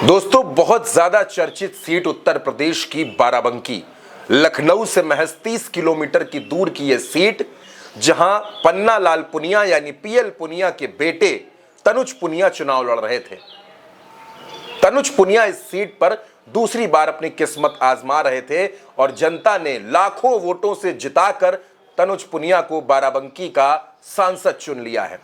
दोस्तों, बहुत ज्यादा चर्चित सीट उत्तर प्रदेश की बाराबंकी, लखनऊ से महज 30 किलोमीटर की दूर की यह सीट, जहां पन्ना लाल पुनिया यानी पीएल पुनिया के बेटे तनुज पुनिया चुनाव लड़ रहे थे। तनुज पुनिया इस सीट पर दूसरी बार अपनी किस्मत आजमा रहे थे और जनता ने लाखों वोटों से जिताकर तनुज पुनिया को बाराबंकी का सांसद चुन लिया है।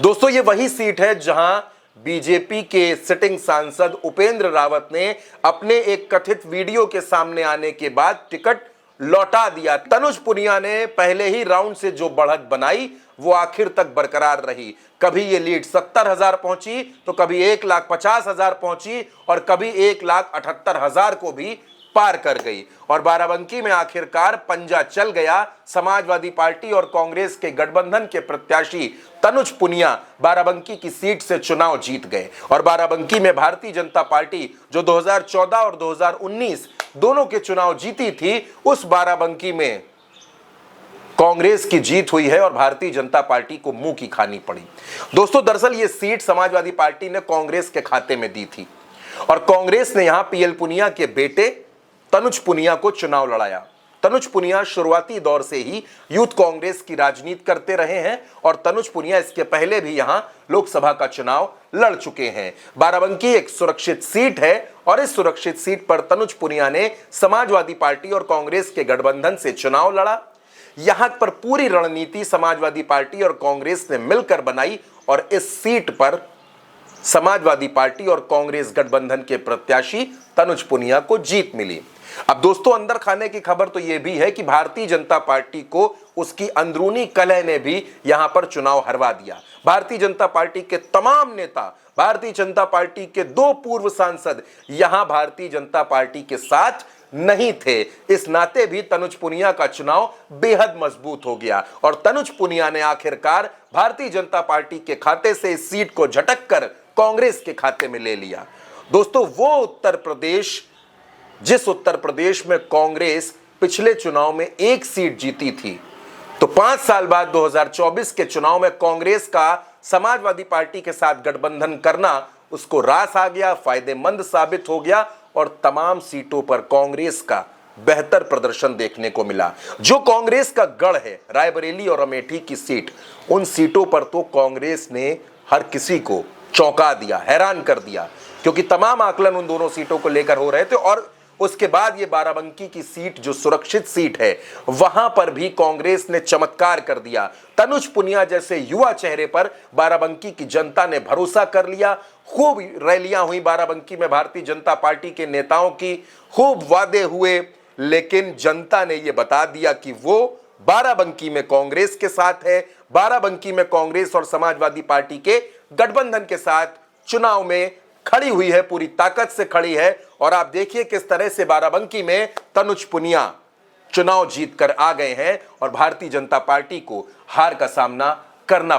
दोस्तों, ये वही सीट है जहां बीजेपी के सिटिंग सांसद उपेंद्र रावत ने अपने एक कथित वीडियो के सामने आने के बाद टिकट लौटा दिया। तनुज पुनिया ने पहले ही राउंड से जो बढ़त बनाई वो आखिर तक बरकरार रही। कभी ये लीड 70,000 पहुंची तो कभी 1,50,000 पहुंची और कभी 1,78,000 को भी पार कर गई और बाराबंकी में आखिरकार पंजा चल गया। समाजवादी पार्टी और कांग्रेस के गठबंधन के प्रत्याशी तनुज पुनिया बाराबंकी की सीट से चुनाव जीत गए और बाराबंकी में भारतीय जनता पार्टी जो 2014 और 2019 दोनों के चुनाव जीती थी, उस बाराबंकी में कांग्रेस की जीत हुई है और भारतीय जनता पार्टी को मुंह की खानी पड़ी। दोस्तों, दरअसल ये सीट समाजवादी पार्टी ने कांग्रेस के खाते में दी थी और कांग्रेस ने यहां पीएल पुनिया के बेटे तनुज पुनिया को चुनाव लड़ाया। तनुज पुनिया शुरुआती दौर से ही यूथ कांग्रेस की राजनीति करते रहे हैं और तनुज पुनिया इसके पहले भी यहां लोकसभा का चुनाव लड़ चुके हैं। बाराबंकी एक सुरक्षित सीट है और इस सुरक्षित सीट पर तनुज पुनिया ने समाजवादी पार्टी और कांग्रेस के गठबंधन से चुनाव लड़ा। यहां पर पूरी रणनीति समाजवादी पार्टी और कांग्रेस ने मिलकर बनाई और इस सीट पर समाजवादी पार्टी और कांग्रेस गठबंधन के प्रत्याशी तनुज पुनिया को जीत मिली। अब दोस्तों, अंदर खाने की खबर तो यह भी है कि भारतीय जनता पार्टी को उसकी अंदरूनी कलह ने भी यहां पर चुनाव हरवा दिया। भारतीय जनता पार्टी के तमाम नेता, भारतीय जनता पार्टी के 2 पूर्व सांसद यहां भारतीय जनता पार्टी के साथ नहीं थे। इस नाते भी तनुज पुनिया का चुनाव बेहद मजबूत हो गया और तनुज पुनिया ने आखिरकार भारतीय जनता पार्टी के खाते से इस सीट को झटक कर कांग्रेस के खाते में ले लिया। दोस्तों, वो उत्तर प्रदेश, जिस उत्तर प्रदेश में कांग्रेस पिछले चुनाव में 1 सीट जीती थी, तो 5 साल बाद 2024 के चुनाव में कांग्रेस का समाजवादी पार्टी के साथ गठबंधन करना उसको रास आ गया, फायदेमंद साबित हो गया और तमाम सीटों पर कांग्रेस का बेहतर प्रदर्शन देखने को मिला। जो कांग्रेस का गढ़ है, रायबरेली और अमेठी की सीट, उन सीटों पर तो कांग्रेस ने हर किसी को चौंका दिया, हैरान कर दिया, क्योंकि तमाम आकलन उन दोनों सीटों को लेकर हो रहे थे। और उसके बाद ये बाराबंकी की सीट जो सुरक्षित सीट है, वहां पर भी कांग्रेस ने चमत्कार कर दिया। तनुज पुनिया जैसे युवा चेहरे पर बाराबंकी की जनता ने भरोसा कर लिया। खूब रैलियां हुई बाराबंकी में भारतीय जनता पार्टी के नेताओं की, खूब वादे हुए, लेकिन जनता ने यह बता दिया कि वो बाराबंकी में कांग्रेस के साथ है, बाराबंकी में कांग्रेस और समाजवादी पार्टी के गठबंधन के साथ चुनाव में खड़ी हुई है, पूरी ताकत से खड़ी है। और आप देखिए किस तरह से बाराबंकी में तनुज पुनिया चुनाव जीतकर आ गए हैं और भारतीय जनता पार्टी को हार का सामना करना